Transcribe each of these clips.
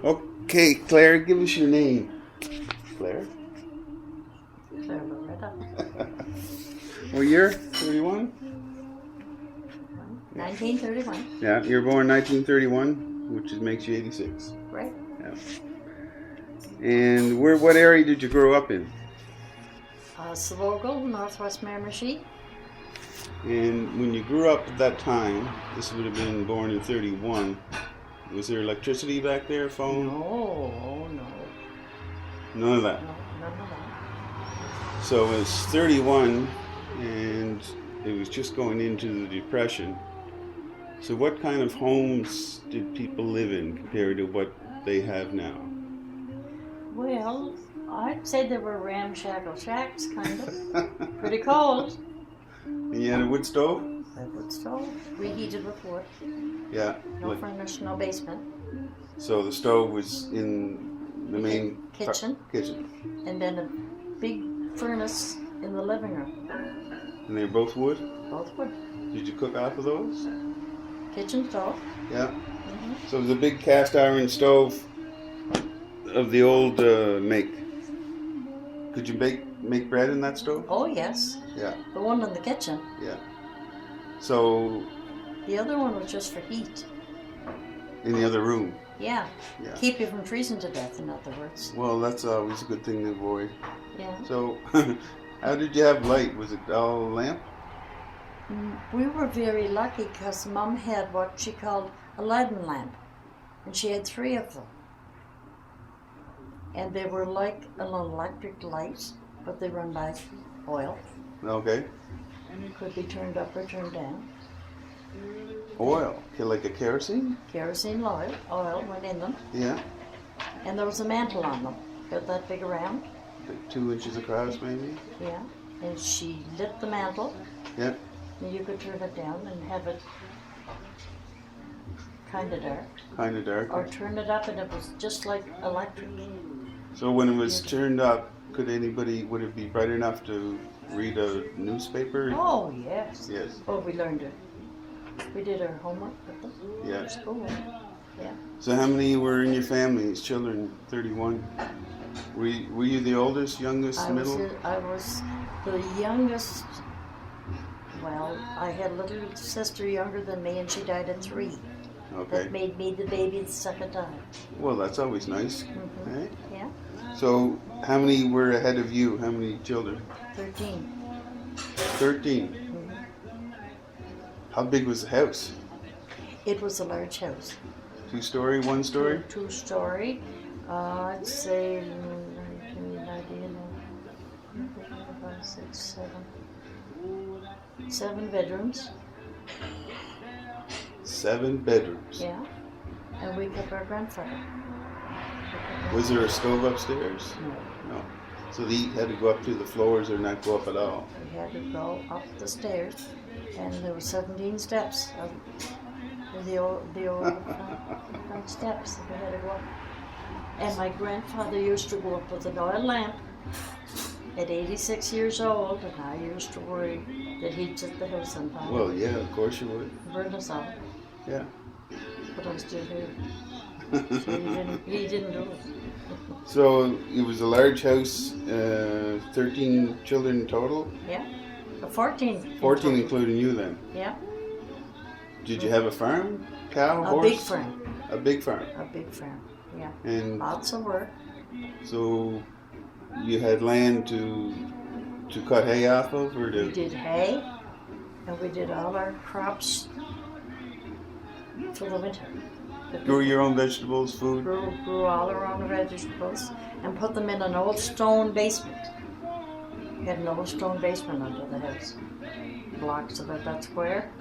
Okay, Claire, give us your name. Claire? Claire Loretta. What year? 31? 1931. Yeah, you were born 1931, which makes you 86. Right. Yeah. And what area did you grow up in? Slogo, Northwest Miramichi. And when you grew up at that time, this would have been born in 31, was there electricity back there, phone? No. None of that. No, none of that. So it's 31, and it was just going into the Depression. So what kind of homes did people live in compared to what they have now? Well, I'd say they were ramshackle shacks, kind of. Pretty cold. And you had a wood stove? A wood stove, reheated with wood. Yeah. No furnace, no basement. So the stove was in the main kitchen. Kitchen. And then a big furnace in the living room. And they were both wood? Both wood. Did you cook off of those? Kitchen stove. Yeah. Mm-hmm. So it was a big cast iron stove of the old make. Could you make bread in that stove? Oh, yes. Yeah. The one in the kitchen. Yeah. So The other one was just for heat. in the other room. Yeah. Yeah. Keep you from freezing to death, in other words. Well, that's always a good thing to avoid. Yeah. So how did you have light? Was it all lamp? We were very lucky because Mum had what she called a leaden lamp. And she had 3 of them. And they were like an electric light, but they run by oil. Okay. And it could be turned up or turned down. Oil. Okay, like a kerosene? Kerosene oil went in them. Yeah. And there was a mantle on them, about that big around. Like 2 inches across maybe? Yeah. And she lit the mantle. Yeah. And you could turn it down and have it kind of dark. Kind of dark. Or turn it up and it was just like electric. So when it was turned up, would it be bright enough to read a newspaper? Oh, yes. Yes. Oh, we learned it. We did our homework with them. Yeah. For school. Yeah. So how many were in your family as children? 31. Were you the oldest, youngest, middle? I was the youngest. Well, I had a little sister younger than me and she died at 3. Okay. That made me the baby the second time. Well, that's always nice. Mm-hmm. Right? Yeah. So how many were ahead of you? How many children? 13. 13. Mm-hmm. How big was the house? It was a large house. 2-story, 1-story? 2-story. I'd say 7 bedrooms. 7 bedrooms. Yeah. And we kept our grandfather. Was there a stove upstairs? No. No. So the heat had to go up to the floors or not go up at all? We had to go up the stairs, and there were 17 steps. The old front steps that we had to go up. And my grandfather used to go up with an oil lamp at 86 years old, and I used to worry that he'd set the house on fire. Well, yeah, of course you would. Burn us out. Yeah. But I'm still here. So he didn't do it. So it was a large house, 13 children total? Yeah. 14. 14 including you then? Yeah. Did you have a farm? Cow, A horse? big farm. A big farm. A big farm, yeah. And Lots of work. so you had land to cut hay off of, or We did hay, and we did all our crops for the winter. grow your own vegetables, food? Grew all our own vegetables and put them in an old stone basement. We had an old stone basement under the house. Blocks about that square.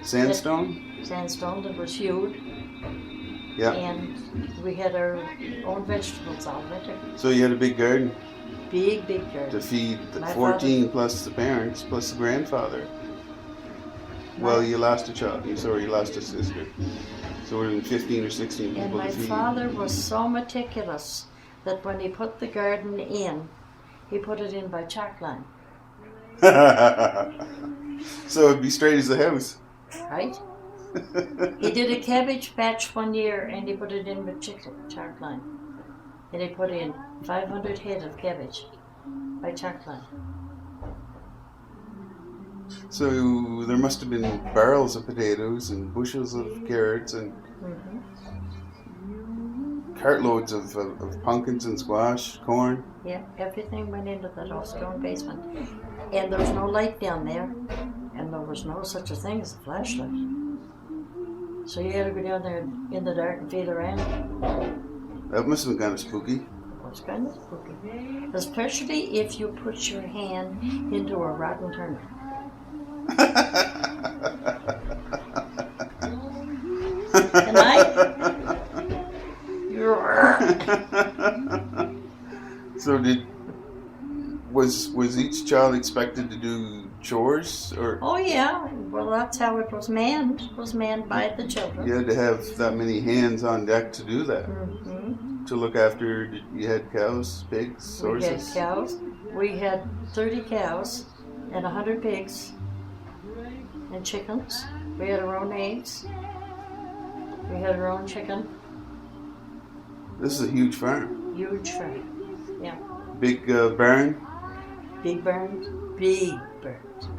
Sandstone? Sandstone that was hewed. Yeah. And we had our own vegetables all winter. So you had a big garden Big to garden. feed the My 14 plus the parents plus the grandfather. Well, you lost a child. You lost a sister. So we're in 15 or 16 And people my to feed. father was so meticulous that when he put the garden in, he put it in by chalk line, So it'd be straight as the house. right? He did a cabbage patch one year and he put it in with chalk line. And he put in 500 head of cabbage by chalk line. So there must have been barrels of potatoes and bushels of carrots and cartloads of pumpkins and squash, corn. Yeah, everything went into that old stone basement. And there was no light down there. And there was no such a thing as a flashlight. So you had to go down there in the dark and feel around. That must have been kind of spooky. It was kind of spooky. Especially if you put your hand into a rotten turnip. And So was each child expected to do chores, or oh yeah, well that's how it was manned. It was manned by the children. you had to have that many hands on deck to do that? To look after, you had cows, pigs, horses? We had cows. We had 30 cows and 100 pigs and chickens. We had our own eggs. We had our own chicken. This is a huge farm. Huge farm. Yeah. Big barn? Big barns. Big barns.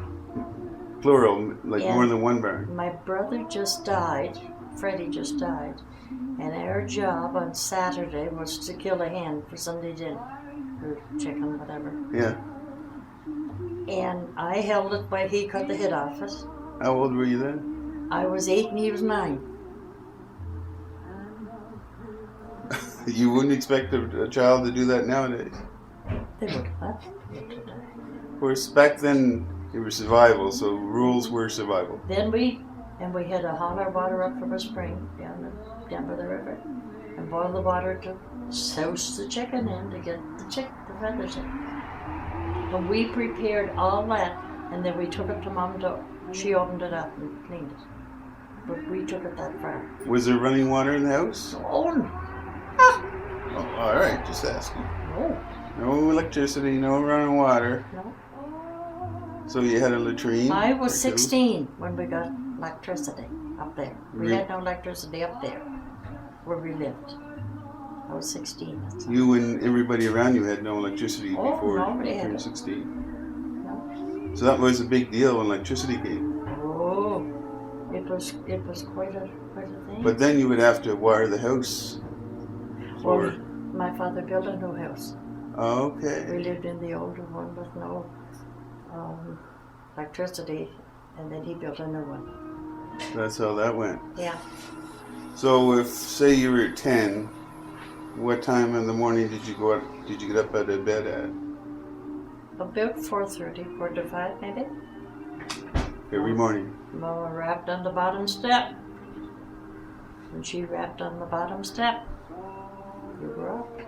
Plural, like Yeah. more than one barn. My brother just died. Freddie just died. And our job on Saturday was to kill a hen for Sunday dinner. Or chicken, whatever. Yeah. And I held it while he cut the head off it. How old were you then? I was 8 and he was 9. You wouldn't expect a child to do that nowadays. They would what? Of course, back then it was survival, so rules were survival. Then we had to haul our water up from a spring down by the river and boil the water to souse the chicken in to get the feathers in. And we prepared all that, and then we took it to Mom. She opened it up and cleaned it. But we took it that far. Was there running water in the house? Oh, no. Oh, all right, just asking. No. No electricity, no running water. No. So you had a latrine? I was or two? 16 when we got electricity up there. We Re- had no electricity up there where we lived. I was 16. That's all. You and everybody around you had no electricity Oh, before nobody you had turned it. 16. No. So that was a big deal when electricity came. Oh, it was quite a thing. But then you would have to wire the house. Well, my father built a new house. Okay. We lived in the older one with no electricity, and then he built a new one. That's how that went. Yeah. So if, say you were 10, what time in the morning did you go out, did you get up out of bed at? About 4:30, 4 to 5 maybe. Every morning? Mama rapped on the bottom step. When she rapped on the bottom step, you were up.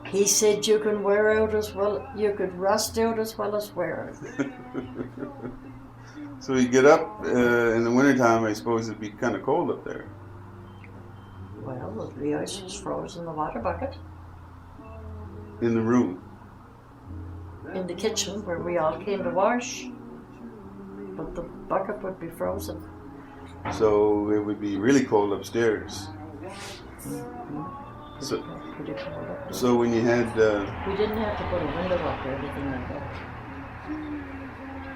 He said you can wear out as well, you could rust out as well as wear out. So you get up in the wintertime, I suppose it'd be kind of cold up there. Well, the ice was frozen in the water bucket. In the room. In the kitchen where we all came to wash. But the bucket would be frozen. So it would be really cold upstairs. So, Pretty cold up there. so when you had, We didn't have to put a window up or anything like that.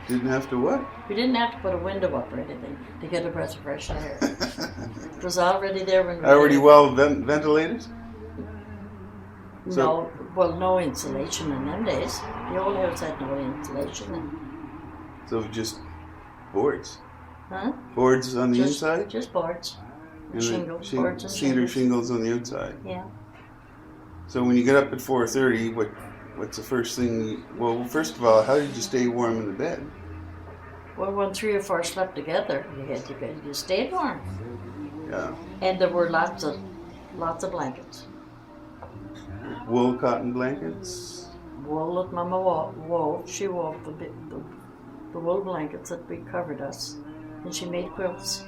didn't have to what? We didn't have to put a window up or anything to get a breath of fresh air. It was already there when we Already did it. well ventilated? No, well, no insulation in them days. The old house had no insulation. So just boards? Huh? Boards on the Just- inside? Just boards. And Shingles, the boards and cedar shingles. shingles on the outside. Yeah. So when you get up at 4:30, what's the first thing? Well, first of all, how did you stay warm in the bed? Well, when 3 or 4 slept together, you stayed warm. Yeah, And there were lots of blankets. wool cotton blankets. Wool that Mama wove. She wove the wool blankets that we covered us, and she made quilts.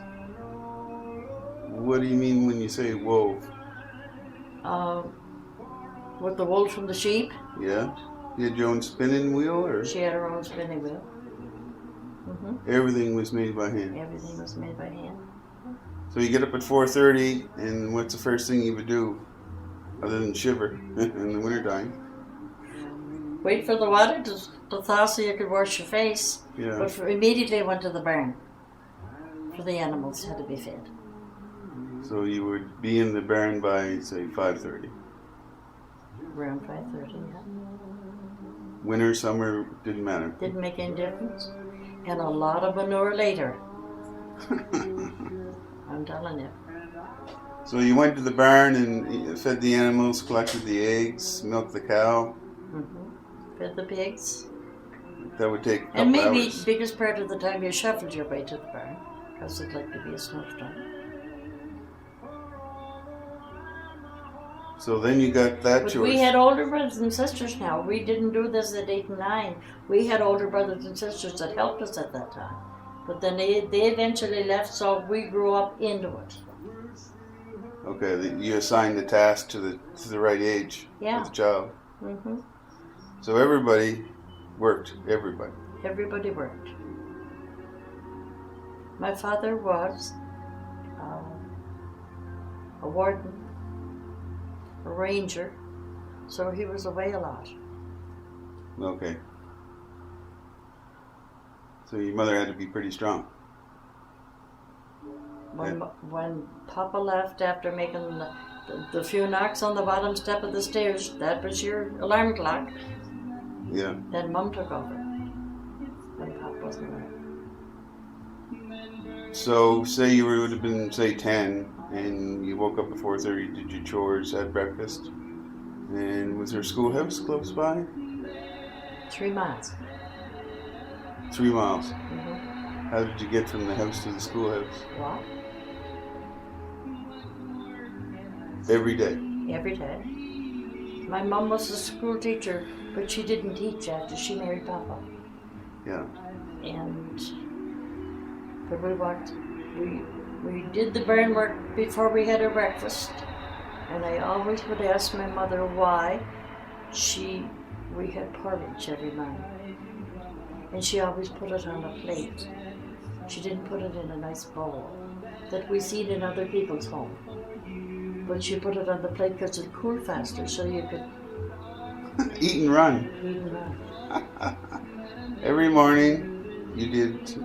What do you mean when you say wove? With the wool from the sheep, Yeah, you had your own spinning wheel, or she had her own spinning wheel. everything was made by hand. Everything was made by hand. So you get up at 4:30, and what's the first thing you would do, other than shiver in the wintertime? Wait for the water to thaw so you could wash your face. Yeah. But immediately went to the barn. For the animals had to be fed. So you would be in the barn by, say, 5:30. Around 5:30, yeah. Winter, summer, didn't matter. Didn't make any difference. And a lot of manure later. I'm telling you. So you went to the barn and fed the animals, collected the eggs, milked the cow. Mm-hmm. Fed the pigs. That would take a couple And maybe hours. the biggest part of the time you shuffled your way to the barn. Because it'd like to be a snowstorm. So then you got that But choice. we had older brothers and sisters now. We didn't do this at 8 and 9. We had older brothers and sisters that helped us at that time. But then they eventually left, so we grew up into it. Okay, you assigned the task to the right age Yeah. of the child. Mm-hmm. So everybody worked. Everybody. Everybody worked. My father was a warden, a ranger, so he was away a lot. Okay. So your mother had to be pretty strong. When Papa left after making the few knocks on the bottom step of the stairs, that was your alarm clock. Yeah. Then Mum took over when Papa wasn't there. So say you would have been, say, 10, and you woke up at 4:30, did your chores, had breakfast, and was there a schoolhouse close by? 3 miles. 3 miles. Mm-hmm. How did you get from the house to the schoolhouse? What? Every day. Every day. My mum was a school teacher, but she didn't teach after she married Papa. Yeah. And but we did the barn work before we had our breakfast, and I always would ask my mother why we had porridge every morning, and she always put it on a plate. She didn't put it in a nice bowl that we seen in other people's home, but she put it on the plate because it cooled faster, so you could Eat and run. eat and run. Every morning you did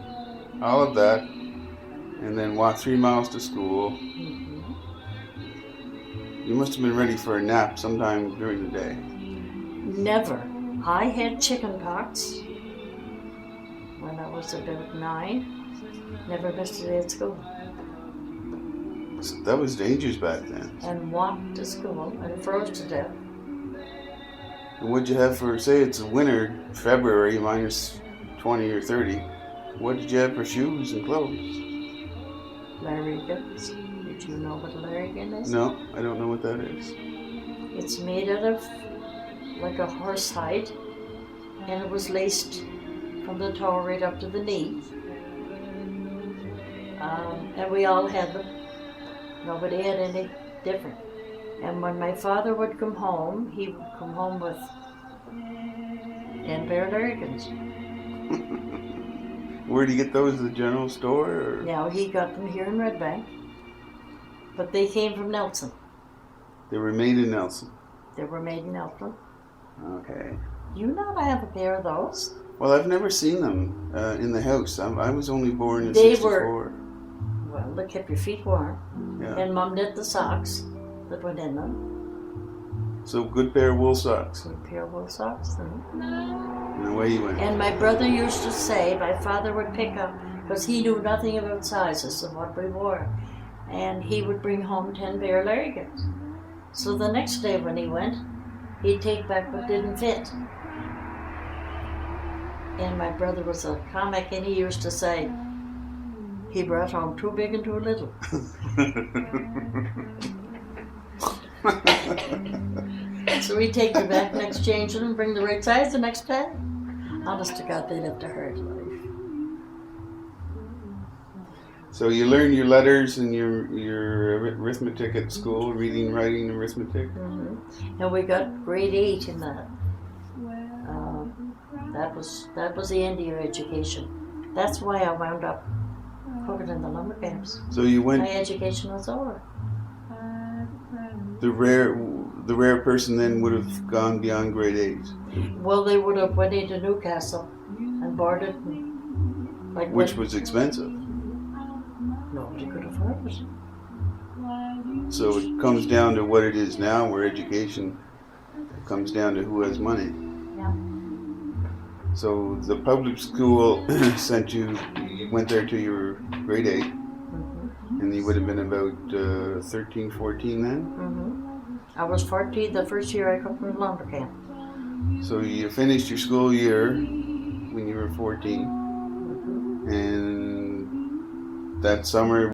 all of that, and then walked 3 miles to school. Mm-hmm. You must have been ready for a nap sometime during the day. Never. I had chicken pox when I was about 9. Never missed a day at school. So that was dangerous back then. And walked to school and froze to death. And what'd you have for, say it's winter, February, minus 20 or 30, what did you have for shoes and clothes? Larrigans. Did you know what a larrigan is? No, I don't know what that is. It's made out of like a horse hide, and it was laced from the toe right up to the knee. And we all had them. Nobody had any different. And when my father would come home, he would come home with 10 pair of larrigans. Where did you get those? At the general store? Or? Now he got them here in Red Bank, but they came from Nelson. They were made in Nelson. They were made in Nelson. Okay. You know I have a pair of those. Well, I've never seen them in the house. I was only born in They 64. Well, they kept your feet warm. Yeah. And Mum knit the socks that went in them. So good pair of wool socks. Good pair of wool socks. And away you went. And my brother used to say, my father would pick up, because he knew nothing about sizes of what we wore, and he would bring home 10 pair of larrigans. So the next day when he went, he'd take back what didn't fit. And my brother was a comic, and he used to say, he brought home too big and too little. So we'd take them back and exchange them and bring the right size the next day. Honest to God, they lived a hard life. So you learned your letters and your arithmetic at school, reading, writing, arithmetic. Mm-hmm. And we got grade 8 in that. That was the end of your education. That's why I wound up cooking in the lumber camps. So you My went. education was over. The rare person then would have gone beyond grade 8. Well, they would have went into Newcastle and boarded. Which was expensive. Nobody could afford it. So it comes down to what it is now, where education comes down to who has money. Yeah. So the public school sent you went there till you were grade 8, and you would have been about 13, 14 then? I was 14 the first year I cooked in the lumber camp. So you finished your school year when you were 14, and that summer